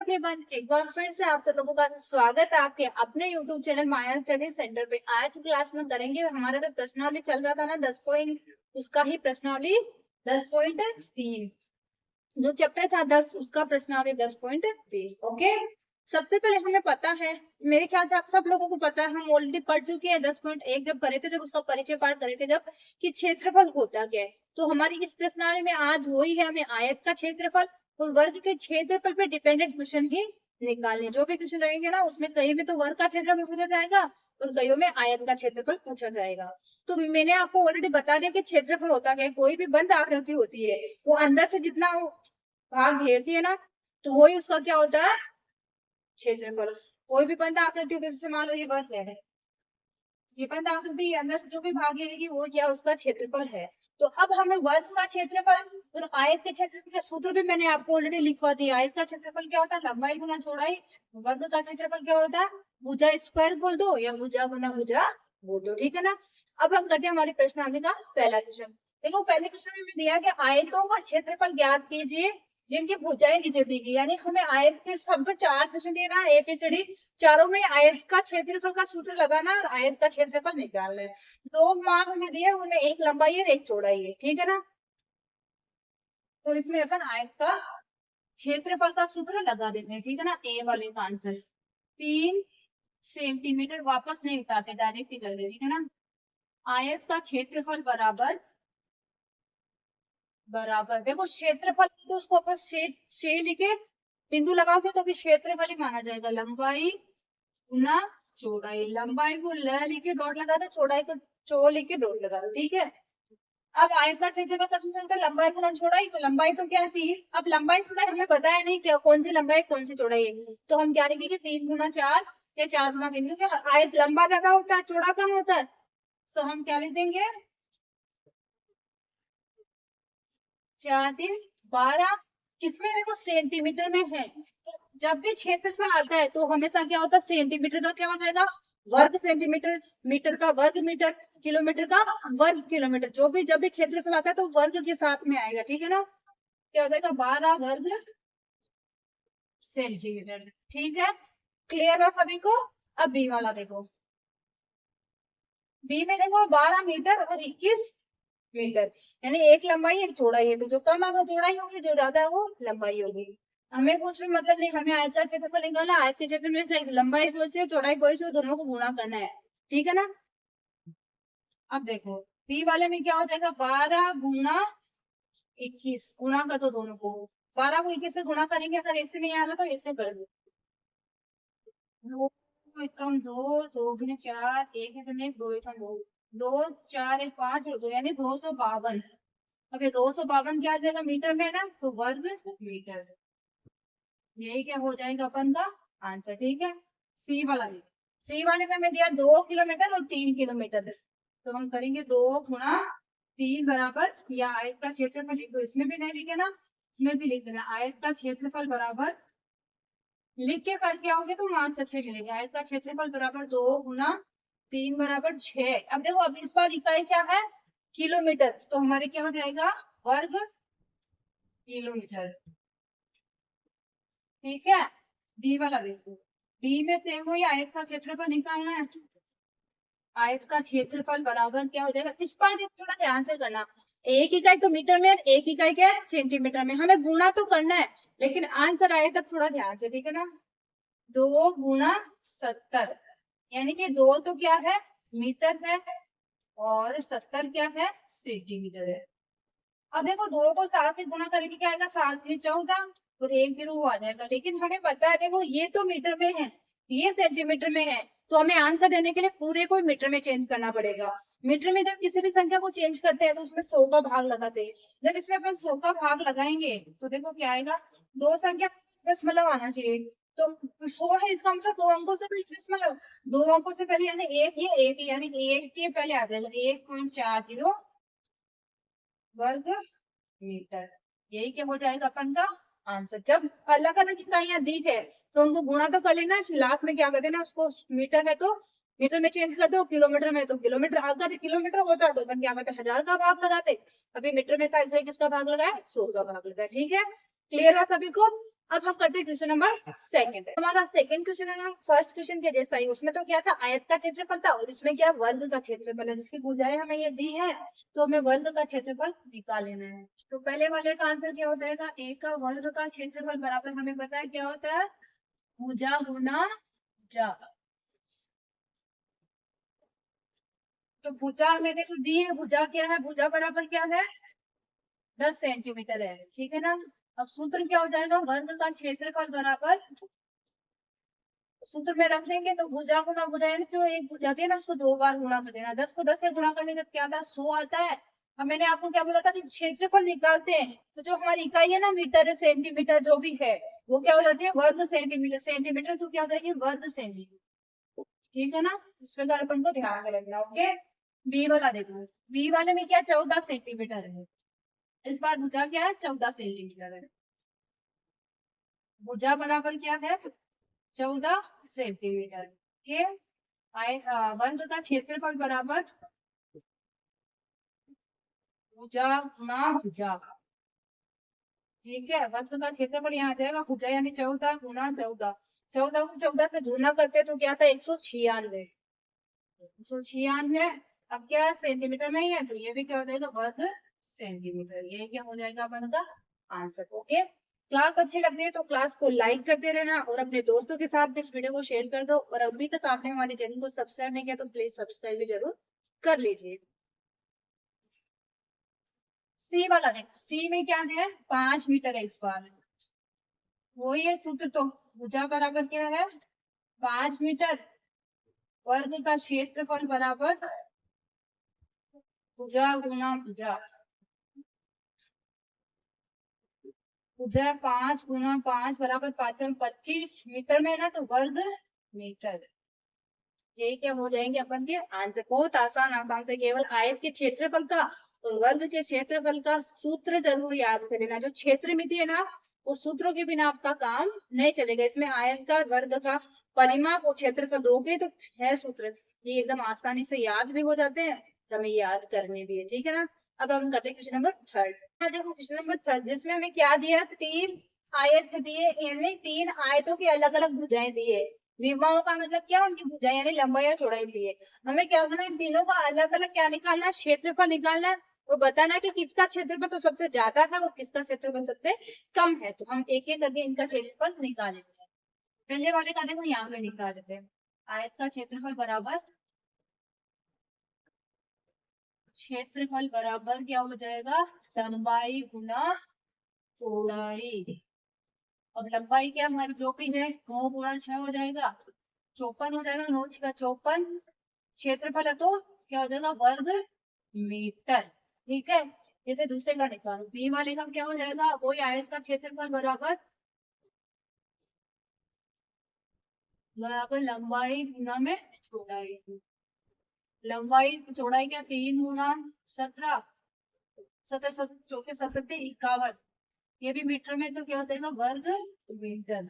Everyone, एक बार फिर से आप सब लोगों का स्वागत है आपके अपने YouTube चैनल माया स्टडी सेंटर पे। आज क्लास में करेंगे हमारा जो प्रश्नावली चल रहा था ना 10 पॉइंट, उसका ही प्रश्नावली 10.3। जो चैप्टर था 10 उसका प्रश्नावली 10.3। ओके, सबसे पहले हमें पता है, मेरे ख्याल से आप सब लोगों को पता है, हम ऑलरेडी पढ़ चुके हैं 10.1 जब करे थे, जब उसका परिचय पाठ करे थे, जब कि क्षेत्रफल होता क्या है। तो हमारी इस प्रश्नावली में आज वही है, हमें आयत का क्षेत्रफल और वर्ग के क्षेत्रफल पे डिपेंडेंट क्वेश्चन ही निकालने। जो भी क्वेश्चन रहेंगे ना उसमें कहीं में तो वर्ग का क्षेत्रफल पूछा जाएगा और कहीं में आयत का क्षेत्रफल पूछा जाएगा। तो मैंने आपको ऑलरेडी बता दिया कि क्षेत्रफल होता क्या है। कोई भी बंद आकृति होती है वो अंदर से जितना भाग घेरती है ना, तो वही उसका क्या होता है, क्षेत्रफल। कोई भी बंद आकृति होती है, जैसे मान लो ये वर्ग है, ये बंद आकृति अंदर से जो भी भाग घेरेगी वो क्या उसका क्षेत्रफल है। तो अब हमें वर्ग का क्षेत्रफल और आयत के क्षेत्रफल का सूत्र भी मैंने आपको ऑलरेडी लिखवा दिया। आयत का क्षेत्रफल क्या होता है, लंबाई गुना चौड़ाई। वर्ग का क्षेत्रफल क्या होता है, भुजा स्क्वायर बोल दो या भुजा गुना भुजा बोल दो, ठीक है ना। अब हम करते हैं हमारी प्रश्नावली का पहला क्वेश्चन। देखो पहले क्वेश्चन में दिया कि आयतों का क्षेत्रफल ज्ञात कीजिए जिनकी भुजाएं नीचे दी गई। यानी हमें आयत के सब 4 क्वेश्चन दिए ना, एबीसीडी, चारों में आयत का क्षेत्रफल का सूत्र लगाना और आयत का क्षेत्रफल निकालना है। 2 मान हमें दिए, उनमें एक लंबाई है एक चौड़ाई है, ठीक है ना। तो इसमें अपन आयत का क्षेत्रफल का सूत्र लगा देते हैं, ठीक है ना। ए वाले का आंसर 3 सेंटीमीटर, वापस नहीं उतारते, डायरेक्ट ही कर दे, ठीक है ना। आयत का क्षेत्रफल बराबर बराबर, देखो क्षेत्रफल तो उसको अपन से लिखे बिंदु लगाओगे तो भी क्षेत्रफल ही माना जाएगा। लंबाई गुना चौड़ाई, लंबाई को ल लिखे डॉट लगा दो, चौड़ाई को चो लिखे डॉट लगा दो, ठीक है। अब आयत का क्षेत्रफल का सूत्र होता है लंबाई गुना चौड़ाई। तो लंबाई तो क्या थी, अब लंबाई चौड़ाई हमें बताया नहीं क्या कौन सी लंबाई कौन सी चौड़ाई है, तो हम क्या लिखेंगे 3 गुना 4 या 4 गुना 3, क्योंकि आयत लंबा ज्यादा होता है चौड़ा कम होता है, तो हम क्या लिख देंगे 4 3 12। किसमें, देखो सेंटीमीटर में है। तो जब भी क्षेत्रफल आता है तो हमेशा क्या होता है, सेंटीमीटर का क्या हो जाएगा वर्ग सेंटीमीटर, मीटर का वर्ग मीटर, किलोमीटर का वर्ग किलोमीटर। जो भी जब भी क्षेत्रफल आता है तो वर्ग के साथ में आएगा, ठीक है ना। क्या हो जाएगा 12 वर्ग सेंटीमीटर, ठीक है। क्लियर है सभी को। अब बी वाला देखो, बी में देखो 12 मीटर और 21 मीटर, यानी एक लंबाई एक चौड़ाई है। तो जो कम अगर चौड़ाई होगी, जो ज्यादा है वो लंबाई होगी। हमें कुछ भी मतलब नहीं, हमें आयत का क्षेत्रफल निकालना, आयत के क्षेत्र में चाहिए लंबाई कोई सी हो चौड़ाई कोई सी हो, दोनों को गुणा करना है, ठीक है ना। अब देखो बी वाले में क्या हो जाएगा 12 गुना 21, गुणा कर दो दोनों को। 12 को 21 से गुणा करेंगे, अगर ऐसे नहीं आ रहा तो ऐसे कर दो। दो एकम दो, दो गुने 4, एक गुने 2 एकम 2, 2 4 एक 5 और 2 यानी 252। अब ये 252 क्या आ जाएगा मीटर में ना, तो वर्ग मीटर। यही क्या हो जाएगा अपन का आंसर, ठीक है। सी वाला में, सी वाले में हमें दिया 2 किलोमीटर और 3 किलोमीटर, तो हम करेंगे 2 गुणा 3 बराबर, या आयत का क्षेत्रफल लिख दो, इसमें भी नहीं लिखे ना, इसमें भी लिख देना आयत का क्षेत्रफल बराबर। लिख के करके आओगे तो मार्क्स अच्छे मिलेंगे। आयत का क्षेत्रफल बराबर 2 गुना 3 बराबर 6। अब देखो अब इस बार इकाई क्या है किलोमीटर, तो हमारे क्या हो जाएगा वर्ग किलोमीटर, ठीक है। डी वाला देखो, डी में सेम वही आयत का क्षेत्रफल निकालना है। आयत का क्षेत्रफल बराबर क्या हो जाएगा, इस बार थोड़ा ध्यान से करना। एक इकाई तो मीटर में, एक इकाई क्या है सेंटीमीटर में, हमें गुणा तो करना है लेकिन आंसर आए तब थोड़ा ध्यान से, ठीक है ना। 2 गुना 70, यानी कि 2 तो क्या है मीटर है और 70 क्या है सेंटीमीटर है। अब देखो 2 को 7 से गुणा करेंगे क्या आएगा, 7 में 14 और 1 0 वो आ जाएगा। लेकिन हमें पता है देखो ये तो मीटर में है ये सेंटीमीटर में है, तो हमें आंसर देने के लिए पूरे को मीटर में चेंज करना पड़ेगा। मीटर में जब किसी भी संख्या को चेंज करते हैं तो उसमें 100 का भाग लगाते हैं। जब इसमें अपन 100 का भाग लगाएंगे तो देखो क्या आएगा, दो संख्या दशमलव आना चाहिए। तो 100 है इसका मतलब 2 अंकों से पहले दशमलव, 2 अंकों से पहले यानी एक ये एक ही, यानी एक के पहले आ जाएगा 1.40 वर्ग मीटर। यही क्या हो जाएगा अपन का आंसर। जब अलग अलग इकाइयां दी है तो उनको गुणा तो कर लेना, लास्ट में क्या कर देना उसको, मीटर है तो मीटर में चेंज कर दो, किलोमीटर में तो किलोमीटर, अगर किलोमीटर होता तो अपन क्या करते 1000 का भाग लगाते। अभी मीटर में था इसलिए किसका भाग लगाया 100 का भाग लगाया, ठीक है। क्लियर है सभी को। अब हम करते हैं क्वेश्चन नंबर सेकंड। हमारा सेकंड क्वेश्चन है ना फर्स्ट क्वेश्चन के जैसा ही, उसमें तो क्या था आयत का क्षेत्रफल था और इसमें क्या वर्ग का क्षेत्रफल है, जिसकी भुजाएं हमें ये दी है तो हमें वर्ग का क्षेत्रफल निकाल लेना है। तो पहले वाले का आंसर क्या हो जाएगा, ए का वर्ग का क्षेत्रफल बराबर हमें पता है क्या होता है, भुजा गुना भुजा। तो भुजा मैंने को दी है, भुजा क्या है, भुजा बराबर क्या है 10 सेंटीमीटर है, ठीक है ना। अब सूत्र क्या हो जाएगा, वर्ग का क्षेत्रफल बराबर, सूत्र में रख लेंगे तो भुजा गुना भुजा, यानी जो एक भुजा थी ना उसको 2 बार गुणा कर देना, 10 को 10 से गुणा करने से क्या आता है 100 आता है। अब मैंने आपको क्या बोला था कि क्षेत्रफल निकालते हैं तो जो हमारी इकाई है ना मीटर सेंटीमीटर जो भी है वो क्या हो जाती है वर्ग सेंटीमीटर, सेंटीमीटर तो क्या हो जाएगी वर्ग सेंटीमीटर, ठीक है ना। इस प्रकार अपन को ध्यान में रखना। ओके, बी वाला देखो, बी वाले में क्या 14 सेंटीमीटर है, इस बार भुजा क्या है 14 सेंटीमीटर है, भुजा बराबर क्या है 14 सेंटीमीटर के। वर्ग का क्षेत्रफल बराबर भुजा गुना भुजा, ठीक है। वर्ग का क्षेत्रफल यहाँ आ जाएगा भुजा यानी 14 गुना 14, 14 को 14 से गुना करते तो क्या था 196, 196। अब क्या सेंटीमीटर में ही है तो ये भी क्या हो जाएगा वर्ग सेंटीमीटर, ये क्या हो जाएगा अपन का आंसर। ओके, क्लास अच्छी लगती है तो क्लास को लाइक करते रहना और अपने दोस्तों के साथ भी इस वीडियो को शेयर कर दो, और अभी तक आपने हमारे चैनल को सब्सक्राइब नहीं किया तो प्लीज सब्सक्राइब भी जरूर कर लीजिए। सी वाला देखो, सी में क्या है 5 मीटर है, इस बार वही है सूत्र, तो भुजा बराबर क्या है 5 मीटर, वर्ग का क्षेत्रफल बराबर भुजा गुना भुजा, भुजा 5 गुना 5 बराबर 5 25 मीटर में है ना तो वर्ग मीटर, यही क्या हो जाएंगे अपन के आंसर। बहुत आसान आसान से केवल आयत के क्षेत्रफल का और वर्ग के क्षेत्रफल का सूत्र जरूर याद कर लेना, जो क्षेत्र मिति है ना वो सूत्रों के बिना आपका काम नहीं चलेगा। इसमें आयत का वर्ग का परिमाप और क्षेत्रफल दोगे तो है सूत्र, ये एकदम आसानी से याद भी हो जाते हैं, हमें याद करने भी है, ठीक है ना। अब हम करते हैं क्वेश्चन नंबर थर्ड। देखो क्वेश्चन नंबर थर्ड, जिसमें हमें क्या दिया 3 आयत दिए, यानी 3 आयतों की अलग अलग भुजाएं दी है। विमाओं का मतलब क्या, उनकी भुजाएं यानी लंबाई और चौड़ाई दी है। हमें क्या करना है इन तीनों का अलग अलग क्या निकालना है क्षेत्रफल निकालना है, वो बताना कि किसका क्षेत्रफल तो सबसे ज्यादा है और किसका क्षेत्रफल सबसे कम है। तो हम एक एक करके इनका क्षेत्रफल निकालेंगे। पहले वाले का देखो यहाँ पे निकाल देते हैं, आयत का क्षेत्रफल बराबर, क्षेत्रफल बराबर क्या हो जाएगा लंबाई गुना चौड़ाई। अब लंबाई क्या हमारी जो भी है 9 गुणा 6 हो जाएगा 54 हो जाएगा, 9 6 54, क्षेत्रफल है तो क्या हो जाएगा वर्ग मीटर, ठीक है। जैसे दूसरे का निकालो, बी वाले का क्या हो जाएगा वही आयत का क्षेत्रफल बराबर बराबर लंबाई गुना में चौड़ाई, लंबाई चौड़ाई क्या 3 गुना 17, 17 चौके 17 51, ये भी मीटर में तो क्या होता है वर्ग मीटर।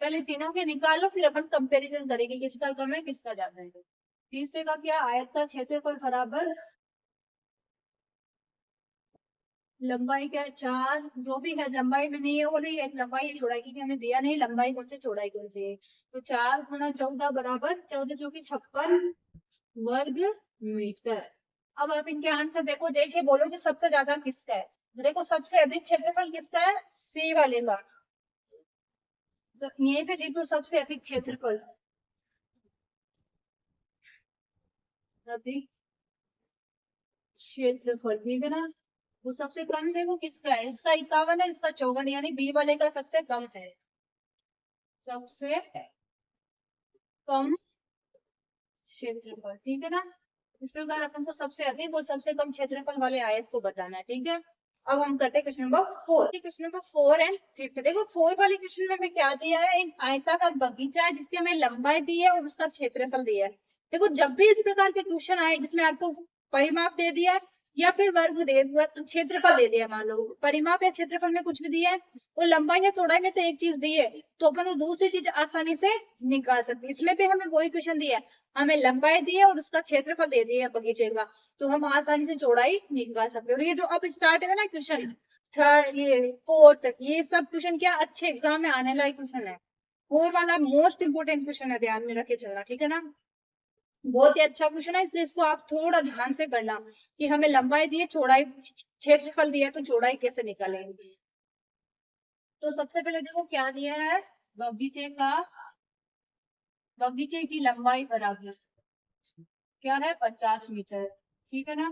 पहले तीनों के निकालो फिर अपन कंपैरिजन करेंगे किसका कम है किसका ज्यादा है। तीसरे का क्या आयत का क्षेत्रफल बराबर लंबाई क्या है 4, जो भी है लंबाई में नहीं है वो नहीं है, लंबाई है चौड़ाई की हमें दिया नहीं, लंबाई कौन से चौड़ाई कौन से है, तो 4 गुना 14 बराबर 14 चौकी 56 वर्ग मीटर। अब आप इनके आंसर देखो, देख के बोलो कि सबसे ज्यादा किसका है। देखो सबसे अधिक क्षेत्रफल किसका है सी वाले का, तो यहीं पे लिख दो सबसे अधिक क्षेत्रफल, अधिक क्षेत्रफल, ठीक है ना। वो सबसे कम देखो किसका है, इसका 51 है, इसका 54, यानी बी वाले का सबसे कम है, सबसे कम क्षेत्रफल, ठीक है ना। इस प्रकार अपन को सबसे अधिक और सबसे कम क्षेत्रफल वाले आयत को बताना है, ठीक है। अब हम करते हैं question number 4। Question number 4 and 5। देखो 4 वाले क्वेश्चन में हमें क्या दिया है, एक आयताकार बगीचा है जिसकी हमें लंबाई दी है और उसका क्षेत्रफल दिया है। देखो जब भी इस प्रकार के क्वेश्चन आए जिसमें आपको परिमाप दे दिया या फिर वर्ग दे क्षेत्रफल दे दिया, मान लो परिमाप या क्षेत्रफल में कुछ भी दिया है और लंबाई या चौड़ाई में से एक चीज दी है तो अपन वो दूसरी चीज आसानी से निकाल सकते हैं। इसमें भी हमें वही क्वेश्चन दिया है, हमें लंबाई दी है और उसका क्षेत्रफल दे दिया बगीचे का, तो हम आसानी से चौड़ाई निकाल सकते हैं। और ये जो अब स्टार्ट है ना क्वेश्चन थर्ड, ये फोर्थ, ये सब क्वेश्चन क्या अच्छे एग्जाम में आने लायक क्वेश्चन है। फोर वाला मोस्ट इंपोर्टेंट क्वेश्चन है, ध्यान में रखे चलना, ठीक है ना। बहुत ही अच्छा क्वेश्चन है, इसलिए इसको आप थोड़ा ध्यान से करना कि हमें लंबाई दी है, चौड़ाई, क्षेत्रफल दिया है, तो चौड़ाई कैसे निकालेंगे। तो सबसे पहले देखो क्या दिया है, बगीचे की लंबाई बराबर क्या है, 50 मीटर, ठीक है ना।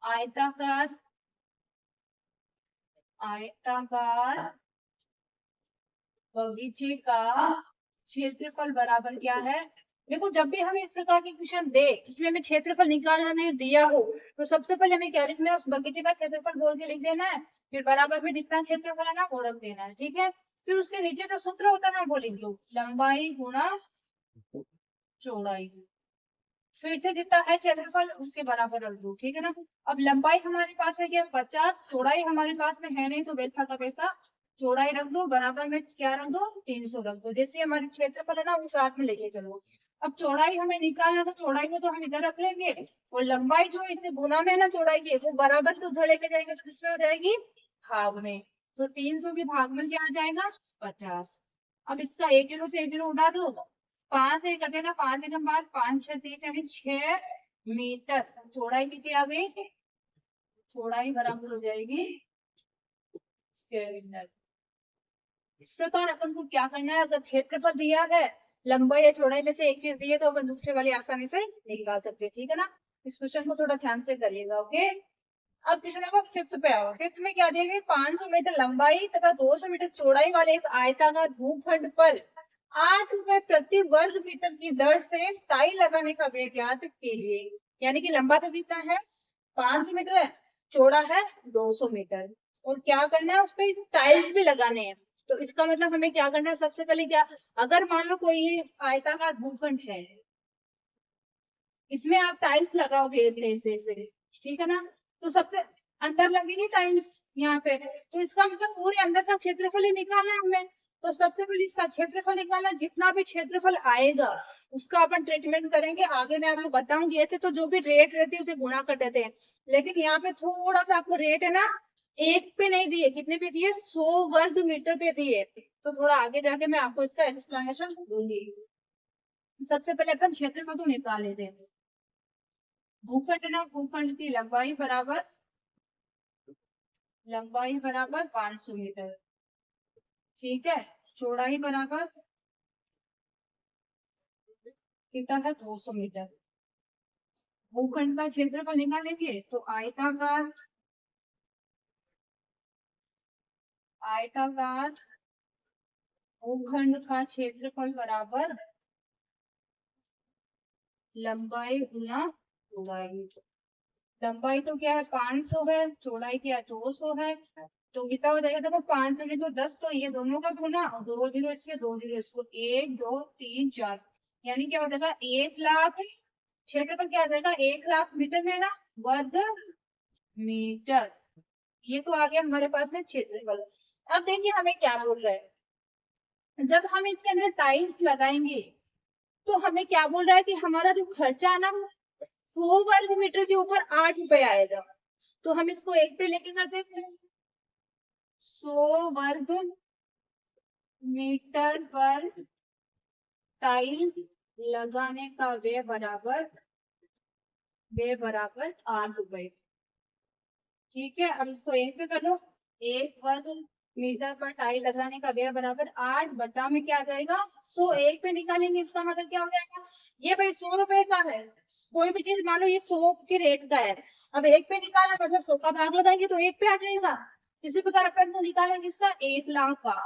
आयताकार आयताकार बगीचे का क्षेत्रफल बराबर क्या है। देखो जब भी हमें इस प्रकार के क्वेश्चन दे जिसमें हमें क्षेत्रफल निकालना नहीं दिया हो, तो सबसे पहले हमें क्या लिखना है, उस बगीचे का क्षेत्रफल बोल के लिख देना है, फिर बराबर में जितना क्षेत्रफल है ना वो रख देना है, ठीक है। फिर उसके नीचे जो सूत्र होता है ना वो लिख दो, लंबाई गुणा चौड़ाई, फिर से जितना है क्षेत्रफल उसके बराबर रख दो, ठीक है ना। अब लंबाई हमारे पास में क्या है 50, चौड़ाई हमारे पास में है नहीं, तो वैसा का वैसा चौड़ाई रख दो, बराबर में क्या रख दो 300 रख दो, जैसे हमारे क्षेत्रफल है ना वो साथ में लेके चलो। अब चौड़ाई हमें निकालना, तो चौड़ाई को तो हम इधर रख लेंगे, और लंबाई जो इससे गुना में है ना चौड़ाई की, वो बराबर के उधर लेके जाएंगे, तो किसमें हो जाएगी, भाग में। तो 300 के भाग में क्या आ जाएगा 50। अब इसका एक जीरो से एक जीरो उड़ा दो, 5 से कटेगा, 5 एकम 5, 5 6 30 यानी 6 मीटर। चौड़ाई कितनी आ गई, चौड़ाई बराबर हो जाएगी 6 मीटर। इस प्रकार अपन को क्या करना है, अगर क्षेत्रफल दिया है, लंबाई या चौड़ाई में से एक चीज दी है, तो अपन दूसरे वाली आसानी से निकाल सकते हैं, ठीक है ना। इस क्वेश्चन को थोड़ा ध्यान से करिएगा, ओके। अब क्वेश्चन नंबर 5 पे आओ। 5 में क्या दिया गया, 500 मीटर लंबाई तथा 200 मीटर चौड़ाई वाले एक आयताकार भूखंड पर 8 रुपए प्रति वर्ग मीटर की दर से टाई लगाने का व्यय ज्ञात कीजिए। यानी कि लंबा तो कितना है 500 मीटर है, चौड़ा है 200 मीटर, और क्या करना है उस पर टाइल्स भी लगाने हैं। तो इसका मतलब हमें क्या करना है, सबसे पहले क्या, अगर मान लो कोई आयताकार भूखंड है, इसमें आप टाइल्स लगाओगे ऐसे ऐसे ऐसे, ठीक है ना, तो सबसे अंदर लगेगी टाइल्स यहाँ पे, तो इसका मतलब पूरे अंदर का क्षेत्रफल ही निकालना है हमें। तो सबसे पहले इसका क्षेत्रफल निकालना, जितना भी क्षेत्रफल आएगा उसका अपन ट्रीटमेंट करेंगे, आगे मैं आपको बताऊंगी। ऐसे तो जो भी रेट रहती है उसे गुणा कर देते हैं, लेकिन यहाँ पे थोड़ा सा आपको रेट है ना एक पे नहीं दिए, कितने पे दिए 100 वर्ग मीटर पे दिए, तो थोड़ा आगे जाके मैं आपको इसका एक्सप्लेनेशन दूंगी। सबसे पहले अपन क्षेत्रफल तो निकाल लेते हैं। भूखंड ना, भूखंड की लंबाई बराबर 500 मीटर, ठीक है। चौड़ाई बराबर कितना है 200 मीटर। भूखंड का क्षेत्रफल निकालेंगे, तो आयताकार भूखंड का क्षेत्रफल बराबर लंबाई गुना चौड़ाई। लंबाई तो क्या है 500 है, चौड़ाई क्या है 200 है, तो कितना हो जाएगा, देखो 5 में तो 10, तो ये दोनों का गुना, 2 जीरो इसके 2 जीरो इसको, 1 2 3 4, यानी क्या हो जाएगा 1 लाख, क्षेत्रफल क्या आ जाएगा 1 लाख मीटर में ना वर्ग मीटर। ये तो आ गया हमारे पास में क्षेत्रफल। अब देखिए हमें क्या बोल रहा है, जब हम इसके अंदर टाइल्स लगाएंगे तो हमें क्या बोल रहा है कि हमारा जो खर्चा है ना वो 100 वर्ग मीटर के ऊपर 8 रुपए आएगा। तो हम इसको एक पे लेके करते हैं, 100 वर्ग मीटर पर टाइल लगाने का व्यय बराबर 8 रुपए, ठीक है। अब इसको एक पे कर लो, 1 वर्ग मीटर पर टाइल लगाने का व्यय बराबर 8 बटा में क्या आ जाएगा 100, एक पे निकालेंगे, इसका मतलब क्या हो जाएगा, ये भाई 100 रुपए का है, कोई भी चीज मान लो ये 100 के रेट का है, अब एक पे निकाला मतलब 100 का भाग लगाएंगे तो एक पे आ जाएगा। इसी प्रकार अपन को निकालेंगे इसका 1 लाख का,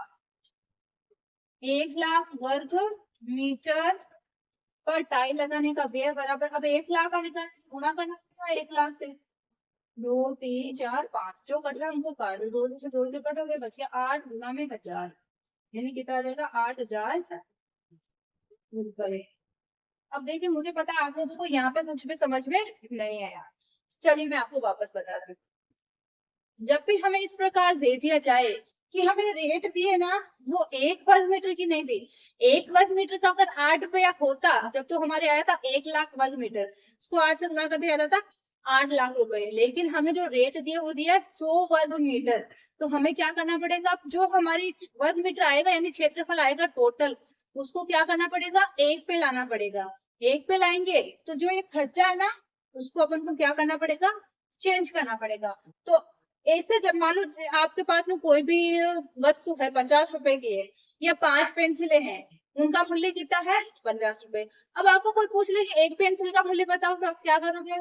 1 लाख वर्ग मीटर पर टाइल लगाने का व्यय बराबर, अब 1 लाख का निकाल गुणा करना होगा 1 लाख से, 2 3 4 5 जो कट रहा है हमको काट दो, 2 से 2 से कटोगे बच गया 8 गुना में 1000, यानी कितना आ जाएगा 8000 रुपए। अब देखिए मुझे पता है आप लोगों को यहाँ पे कुछ भी समझ में नहीं आया, चलिए मैं आपको वापस बता दूं। जब भी हमें इस प्रकार दे दिया जाए कि हमें रेट दिए ना वो 1 वर्ग मीटर की नहीं दी, 1 वर्ग मीटर का अगर 8 रुपया होता, जब तो हमारे आया था 1 लाख वर्ग मीटर, उसको 8 से गुना कर दिया जाता 8 लाख रुपए, लेकिन हमें जो रेट दिया वो दिया है 100 वर्ग मीटर। तो हमें क्या करना पड़ेगा, जो हमारी वर्ग मीटर आएगा यानी क्षेत्रफल आएगा टोटल, उसको क्या करना पड़ेगा, एक पे लाना पड़ेगा। एक पे लाएंगे तो जो ये खर्चा है ना, उसको अपन को क्या करना पड़ेगा, चेंज करना पड़ेगा। तो ऐसे जब मान लो आपके पास में कोई भी वस्तु है 50 रुपए की है, या 5 पेंसिलें हैं, उनका मूल्य कितना है 50 रुपए। अब आपको कोई पूछ ले कि एक पेंसिल का मूल्य बताओ, तो आप क्या करोगे,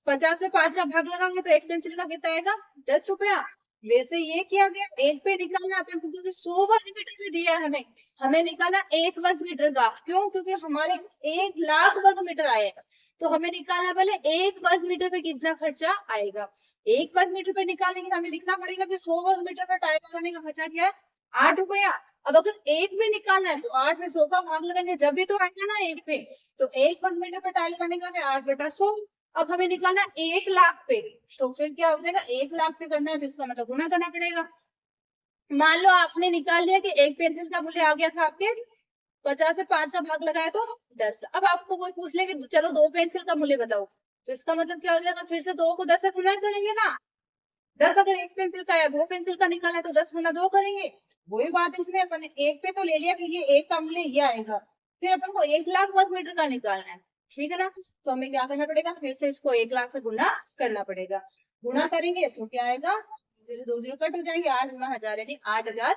50 में 5 का भाग लगाओगे तो एक पेंसिल का कितना आएगा, 10 रुपया। वैसे ये किया गया एक पे निकालना अपन को, क्योंकि 100 वर्ग मीटर में दिया है हमें, हमें निकालना 1 वर्ग मीटर का। क्यों, क्योंकि हमारे 1 लाख वर्ग मीटर आएगा, तो हमें निकालना पहले 1 वर्ग मीटर पे कितना खर्चा आएगा। 1 वर्ग मीटर पे निकालेंगे तो हमें लिखना पड़ेगा कि 100 वर्ग मीटर पर टाइल लगाने का खर्चा क्या है, 8 रुपया। अब अगर एक पे निकालना है तो 8 में 100 का भाग लगाएंगे जब भी तो आएगा ना एक पे, तो 1 वर्ग मीटर पर टाइल लगाने का 8/100। अब हमें निकालना 1 लाख पे, तो फिर क्या हो जाएगा, 1 लाख पे करना है तो इसका मतलब गुना करना पड़ेगा। मान लो आपने निकाल लिया कि एक पेंसिल का मूल्य आ गया था आपके 50 में 5 का भाग लगाया तो 10। अब आपको कोई पूछ ले कि चलो 2 पेंसिल का मूल्य बताओ, तो इसका मतलब क्या हो जाएगा, फिर से 2 को 10 से गुना करेंगे ना। 10 अगर एक पेंसिल का या 2 पेंसिल का निकालना है तो 10 गुना 2 करेंगे। वही बात इसमें अपन ने एक पे तो ले लिया कि ये एक का मूल्य ये आएगा, फिर अपन को 1 लाख वर्ग मीटर का निकालना है, ठीक है ना। तो हमें क्या करना पड़ेगा, फिर से इसको 1 लाख से गुना करना पड़ेगा। गुना करेंगे तो क्या आएगा, 2 0 कट हो जाएंगे, 8 गुना 1000 यानी 8000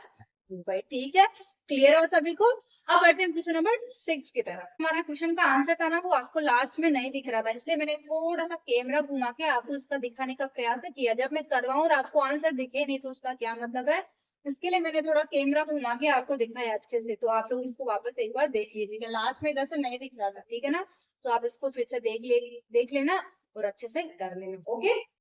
रुपए। ठीक है, क्लियर हो सभी को। अब बढ़ते हैं क्वेश्चन नंबर 6 की तरफ। हमारा क्वेश्चन का आंसर था ना, वो आपको लास्ट में नहीं दिख रहा था, इसलिए मैंने थोड़ा सा कैमरा घुमा के आपको उसका दिखाने का प्रयास किया। जब मैं करवाऊं और आपको आंसर दिखे नहीं तो उसका क्या मतलब है, इसके लिए मैंने थोड़ा कैमरा घुमा के आपको दिखाया अच्छे से। तो आप लोग इसको वापस एक बार देख लीजिएगा, लास्ट में इधर से नहीं दिख रहा था, ठीक है ना। तो आप इसको फिर से देख लेना और अच्छे से कर लेना, ओके।